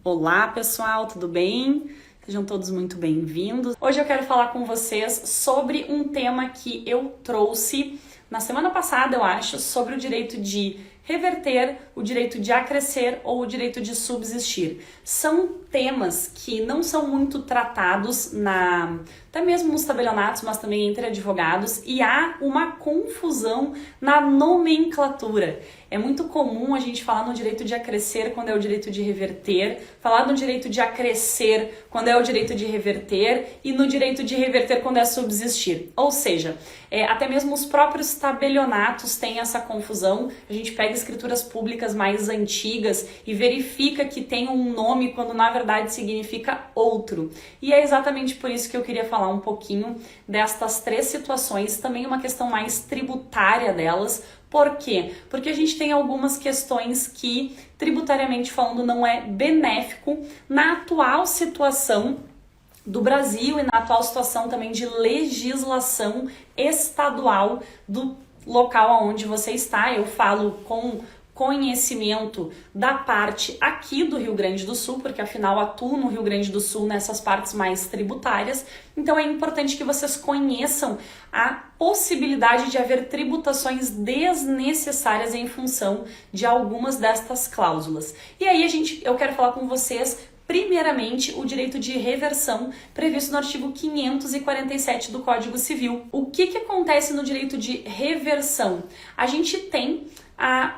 Olá pessoal, tudo bem? Sejam todos muito bem-vindos. Hoje eu quero falar com vocês sobre um tema que eu trouxe na semana passada, eu acho, sobre o direito de reverter, o direito de acrescer ou o direito de subsistir. São temas que não são muito tratados até mesmo nos tabelionatos, mas também entre advogados, e há uma confusão na nomenclatura. É muito comum a gente falar no direito de acrescer quando é o direito de reverter, falar no direito de acrescer quando é o direito de reverter e no direito de reverter quando é subsistir. Ou seja, até mesmo os próprios tabelionatos têm essa confusão. A gente pega escrituras públicas mais antigas e verifica que tem um nome quando na verdade significa outro. E é exatamente por isso que eu queria falar um pouquinho destas três situações, também uma questão mais tributária delas. Por quê? Porque a gente tem algumas questões que, tributariamente falando, não é benéfico na atual situação do Brasil e na atual situação também de legislação estadual do local onde você está. Eu falo com conhecimento da parte aqui do Rio Grande do Sul, porque afinal atuo no Rio Grande do Sul nessas partes mais tributárias, então é importante que vocês conheçam a possibilidade de haver tributações desnecessárias em função de algumas destas cláusulas. E aí eu quero falar com vocês primeiramente, o direito de reversão previsto no artigo 547 do Código Civil. O que acontece no direito de reversão? A gente tem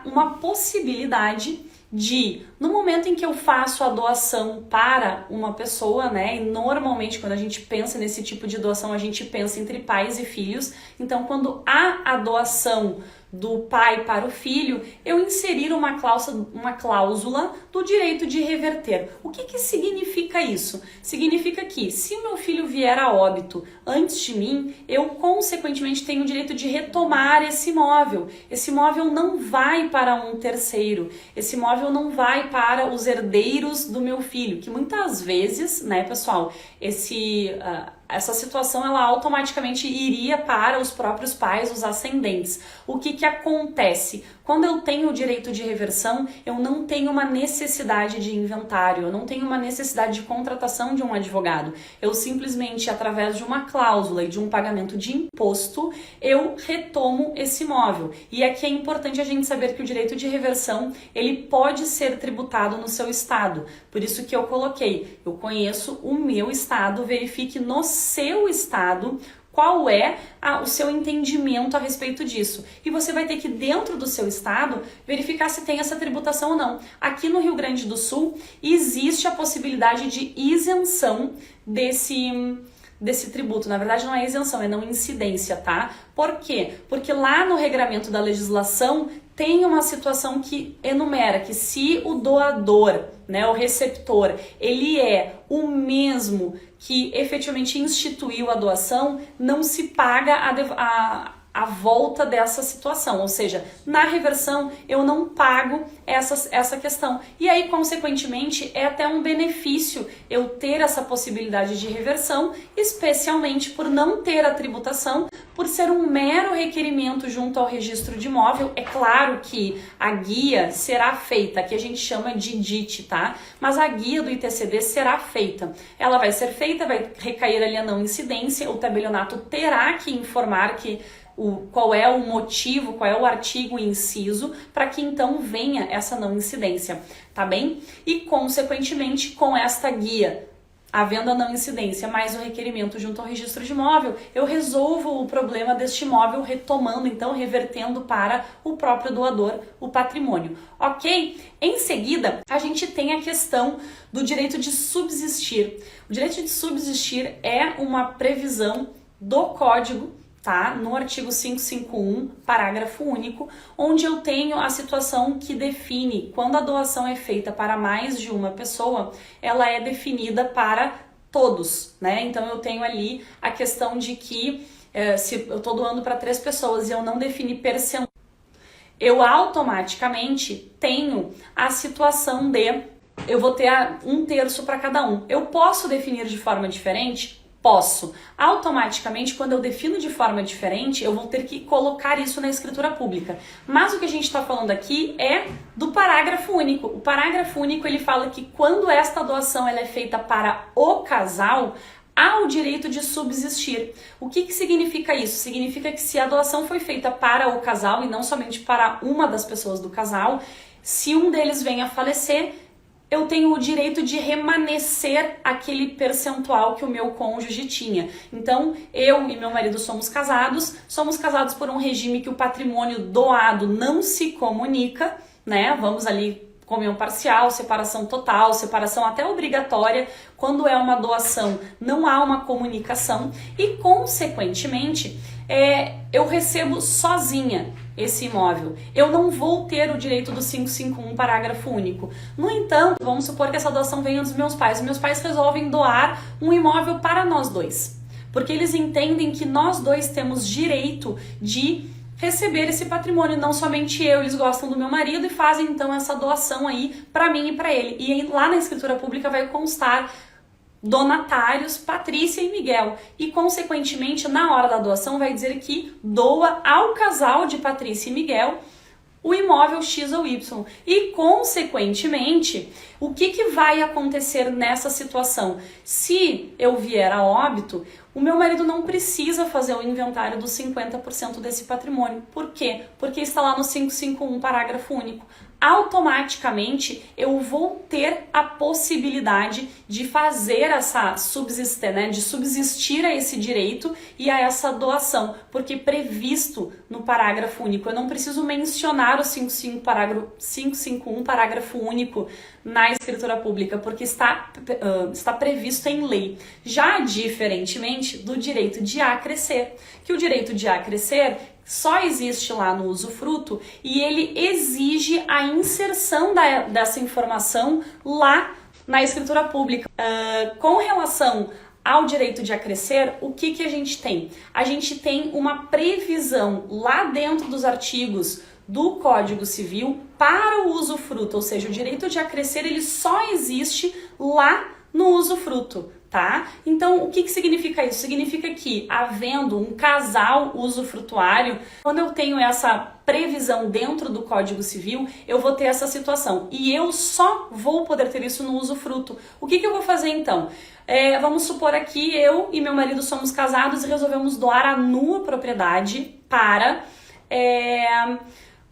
uma possibilidade de, no momento em que eu faço a doação para uma pessoa, né, e normalmente quando a gente pensa nesse tipo de doação, a gente pensa entre pais e filhos, então quando há a doação do pai para o filho, eu inserir uma cláusula do direito de reverter. O que significa isso? Significa que se meu filho vier a óbito antes de mim, eu consequentemente tenho o direito de retomar esse imóvel. Esse imóvel não vai para um terceiro, esse imóvel não vai para os herdeiros do meu filho, que muitas vezes, né, pessoal, essa situação ela automaticamente iria para os próprios pais, os ascendentes. O que acontece? Quando eu tenho o direito de reversão, eu não tenho uma necessidade de inventário, eu não tenho uma necessidade de contratação de um advogado. Eu simplesmente, através de uma cláusula e de um pagamento de imposto, eu retomo esse imóvel. E aqui é importante a gente saber que o direito de reversão, ele pode ser tributado no seu estado. Por isso que eu coloquei, eu conheço o meu estado, verifique no seu estado qual é o seu entendimento a respeito disso. E você vai ter que, dentro do seu estado, verificar se tem essa tributação ou não. Aqui no Rio Grande do Sul, existe a possibilidade de isenção desse tributo. Na verdade, não é isenção, é não incidência, tá? Por quê? Porque lá no regramento da legislação tem uma situação que enumera que se o doador, né, o receptor, ele é o mesmo que efetivamente instituiu a doação, não se paga a volta dessa situação, ou seja, na reversão eu não pago essa questão. E aí, consequentemente, é até um benefício eu ter essa possibilidade de reversão, especialmente por não ter a tributação, por ser um mero requerimento junto ao registro de imóvel. É claro que a guia será feita, que a gente chama de DIT, tá? Mas a guia do ITCD será feita. Ela vai ser feita, vai recair ali a não incidência, o tabelionato terá que informar qual é o motivo, qual é o artigo e inciso, para que então venha essa não incidência, tá bem? E, consequentemente, com esta guia, havendo a não incidência mais o requerimento junto ao registro de imóvel, eu resolvo o problema deste imóvel retomando, então, revertendo para o próprio doador o patrimônio, ok? Em seguida, a gente tem a questão do direito de subsistir. O direito de subsistir é uma previsão do Código, tá? No artigo 551, parágrafo único, onde eu tenho a situação que define quando a doação é feita para mais de uma pessoa, ela é definida para todos, né? Então eu tenho ali a questão de que se eu estou doando para 3 pessoas e eu não defini percentual, eu automaticamente tenho a situação de eu vou ter 1/3 para cada um. Eu posso definir de forma diferente? Posso. Automaticamente, quando eu defino de forma diferente, eu vou ter que colocar isso na escritura pública. Mas o que a gente está falando aqui é do parágrafo único. O parágrafo único, ele fala que quando esta doação ela é feita para o casal, há o direito de subsistir. O que significa isso? Significa que se a doação foi feita para o casal e não somente para uma das pessoas do casal, se um deles vem a falecer, eu tenho o direito de remanescer aquele percentual que o meu cônjuge tinha. Então, eu e meu marido somos casados por um regime que o patrimônio doado não se comunica, né? Vamos ali comunhão parcial, separação total, separação até obrigatória. Quando é uma doação, não há uma comunicação e, consequentemente, eu recebo sozinha esse imóvel. Eu não vou ter o direito do 551, parágrafo único. No entanto, vamos supor que essa doação venha dos meus pais. Meus pais resolvem doar um imóvel para nós dois, porque eles entendem que nós dois temos direito de receber esse patrimônio, não somente eu, eles gostam do meu marido e fazem então essa doação aí para mim e para ele. E lá na escritura pública vai constar donatários Patrícia e Miguel e, consequentemente, na hora da doação vai dizer que doa ao casal de Patrícia e Miguel o imóvel X ou Y. E, consequentemente, o que vai acontecer nessa situação? Se eu vier a óbito, o meu marido não precisa fazer o inventário dos 50% desse patrimônio. Por quê? Porque está lá no 551, parágrafo único. Automaticamente eu vou ter a possibilidade de fazer essa subsistir, né, de subsistir a esse direito e a essa doação, porque previsto no parágrafo único. Eu não preciso mencionar o 551, parágrafo único na escritura pública, porque está previsto em lei. Já diferentemente do direito de acrescer, que o direito de acrescer só existe lá no usufruto e ele exige a inserção dessa informação lá na escritura pública. Com relação ao direito de acrescer, o que a gente tem? A gente tem uma previsão lá dentro dos artigos do Código Civil para o usufruto, ou seja, o direito de acrescer ele só existe lá no usufruto. Tá? Então, o que significa isso? Significa que, havendo um casal usufrutuário, quando eu tenho essa previsão dentro do Código Civil, eu vou ter essa situação. E eu só vou poder ter isso no usufruto. O que eu vou fazer então? Vamos supor aqui, eu e meu marido somos casados e resolvemos doar a nua propriedade para...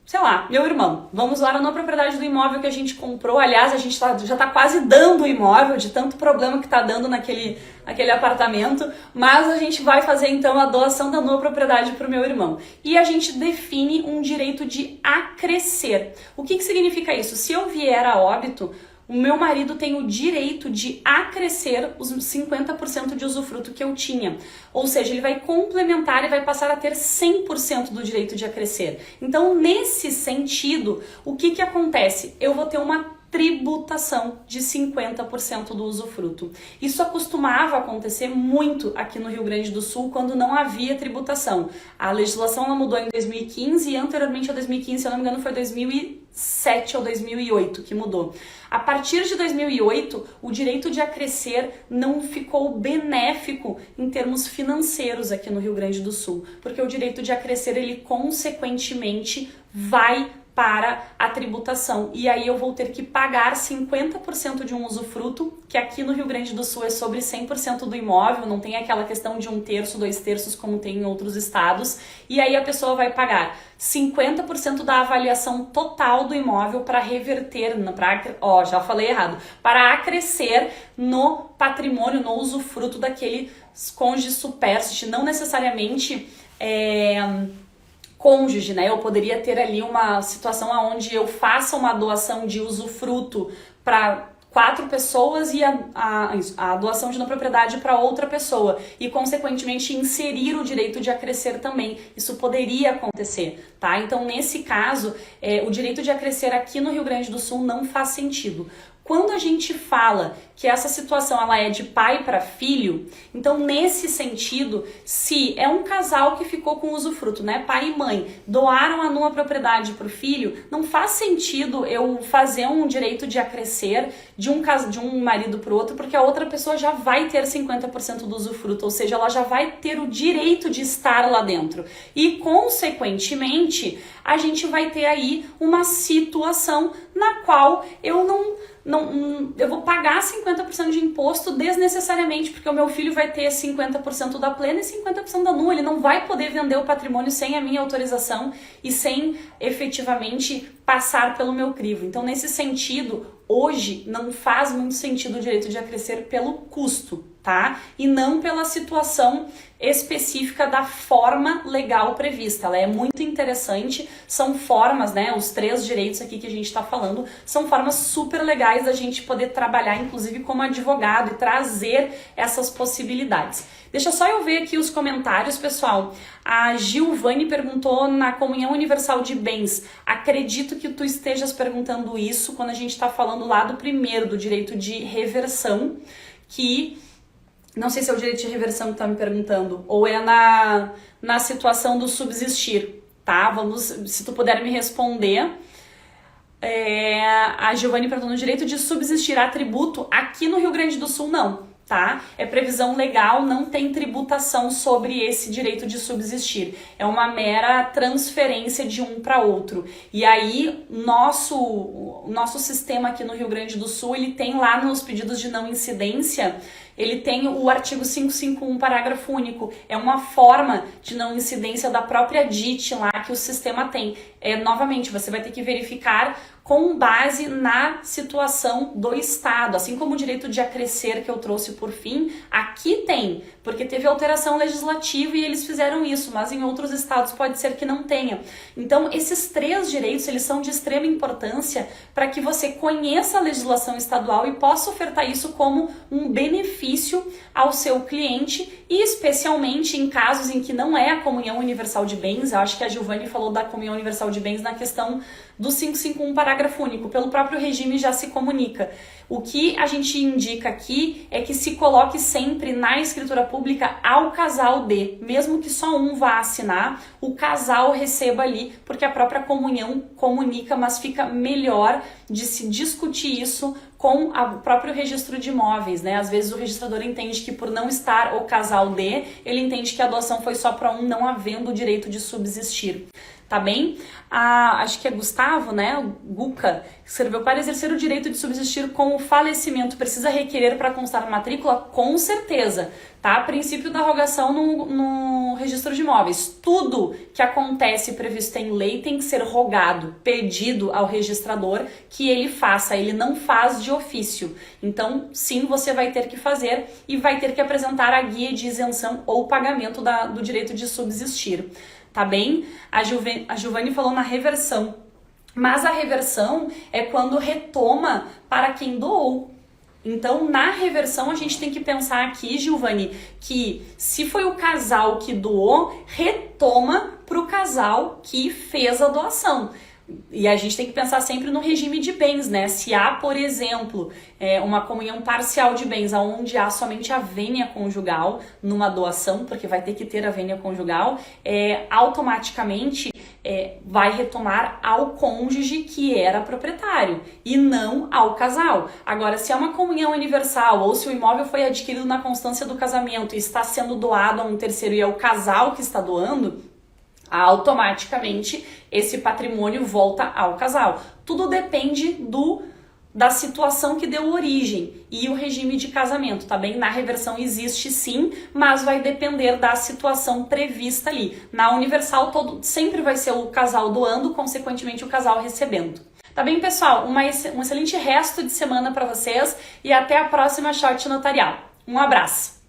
sei lá, meu irmão, vamos lá na propriedade do imóvel que a gente comprou. Aliás, a gente já tá quase dando o imóvel, de tanto problema que tá dando naquele apartamento, mas a gente vai fazer então a doação da nova propriedade para o meu irmão. E a gente define um direito de acrescer. O que significa isso? Se eu vier a óbito, o meu marido tem o direito de acrescer os 50% de usufruto que eu tinha. Ou seja, ele vai complementar e vai passar a ter 100% do direito de acrescer. Então, nesse sentido, o que acontece? Eu vou ter uma tributação de 50% do usufruto. Isso acostumava acontecer muito aqui no Rio Grande do Sul quando não havia tributação. A legislação ela mudou em 2015 e anteriormente a 2015, se eu não me engano, foi 2007 ou 2008 que mudou. A partir de 2008, o direito de acrescer não ficou benéfico em termos financeiros aqui no Rio Grande do Sul, porque o direito de acrescer, ele consequentemente vai para a tributação. E aí eu vou ter que pagar 50% de um usufruto, que aqui no Rio Grande do Sul é sobre 100% do imóvel, não tem aquela questão de 1/3, 2/3 como tem em outros estados. E aí a pessoa vai pagar 50% da avaliação total do imóvel para reverter, já falei errado, para acrescer no patrimônio, no usufruto daquele cônjuge supérstite, não necessariamente cônjuge, né? Eu poderia ter ali uma situação onde eu faça uma doação de usufruto para 4 pessoas e a doação de uma propriedade para outra pessoa e, consequentemente, inserir o direito de acrescer também. Isso poderia acontecer, tá? Então, nesse caso, o direito de acrescer aqui no Rio Grande do Sul não faz sentido. Quando a gente fala que essa situação ela é de pai para filho, então nesse sentido, se é um casal que ficou com usufruto, né, pai e mãe, doaram a numa propriedade para o filho, não faz sentido eu fazer um direito de acrescer de um marido para o outro, porque a outra pessoa já vai ter 50% do usufruto, ou seja, ela já vai ter o direito de estar lá dentro. E, consequentemente, a gente vai ter aí uma situação na qual eu eu vou pagar 50% de imposto desnecessariamente, porque o meu filho vai ter 50% da plena e 50% da nua. Ele não vai poder vender o patrimônio sem a minha autorização e sem efetivamente passar pelo meu crivo. Então, nesse sentido, hoje não faz muito sentido o direito de acrescer pelo custo, tá? E não pela situação específica da forma legal prevista. Ela é muito interessante, são formas, né? Os 3 direitos aqui que a gente está falando são formas super legais da gente poder trabalhar, inclusive como advogado, e trazer essas possibilidades. Deixa só eu ver aqui os comentários, pessoal. A Gilvane perguntou na comunhão universal de bens. Acredito que tu estejas perguntando isso quando a gente está falando lá do primeiro, do direito de reversão, que não sei se é o direito de reversão que tá me perguntando, ou é na situação do subsistir, tá? Vamos, se tu puder me responder. A Giovanni perguntou, no direito de subsistir há tributo? Aqui no Rio Grande do Sul, não, tá? É previsão legal, não tem tributação sobre esse direito de subsistir. É uma mera transferência de um para outro. E aí, nosso sistema aqui no Rio Grande do Sul, ele tem lá nos pedidos de não incidência, ele tem o artigo 551, parágrafo único. É uma forma de não incidência da própria DIT lá que o sistema tem. Novamente, você vai ter que verificar com base na situação do Estado. Assim como o direito de acrescer que eu trouxe por fim, aqui tem, porque teve alteração legislativa e eles fizeram isso, mas em outros estados pode ser que não tenha. Então, esses 3 direitos, eles são de extrema importância para que você conheça a legislação estadual e possa ofertar isso como um benefício ao seu cliente, e especialmente em casos em que não é a comunhão universal de bens. Eu acho que a Giovanni falou da comunhão universal de bens na questão do 551, parágrafo único. Pelo próprio regime já se comunica. O que a gente indica aqui é que se coloque sempre na escritura pública ao casal de, mesmo que só um vá assinar, o casal receba ali, porque a própria comunhão comunica, mas fica melhor de se discutir isso com o próprio registro de imóveis, né? Às vezes o registrador entende que por não estar o casal de, ele entende que a doação foi só para um, não havendo o direito de subsistir. Tá bem? Acho que é Gustavo, né? O Guca, escreveu, para exercer o direito de subsistir com o falecimento, precisa requerer para constar matrícula? Com certeza, tá? Princípio da rogação no registro de imóveis. Tudo que acontece previsto em lei tem que ser rogado, pedido ao registrador que ele faça, ele não faz de ofício. Então, sim, você vai ter que fazer e vai ter que apresentar a guia de isenção ou pagamento do direito de subsistir. Tá bem? A Giovanni falou na reversão, mas a reversão é quando retoma para quem doou. Então, na reversão, a gente tem que pensar aqui, Giovanni, que se foi o casal que doou, retoma para o casal que fez a doação. E a gente tem que pensar sempre no regime de bens, né? Se há, por exemplo, uma comunhão parcial de bens, onde há somente a vênia conjugal numa doação, porque vai ter que ter a vênia conjugal, automaticamente vai retomar ao cônjuge que era proprietário e não ao casal. Agora, se é uma comunhão universal ou se o imóvel foi adquirido na constância do casamento e está sendo doado a um terceiro e é o casal que está doando, automaticamente esse patrimônio volta ao casal. Tudo depende da situação que deu origem e o regime de casamento, tá bem? Na reversão existe sim, mas vai depender da situação prevista ali. Na universal sempre vai ser o casal doando, consequentemente o casal recebendo. Tá bem, pessoal? Um excelente resto de semana para vocês e até a próxima Short Notarial. Um abraço!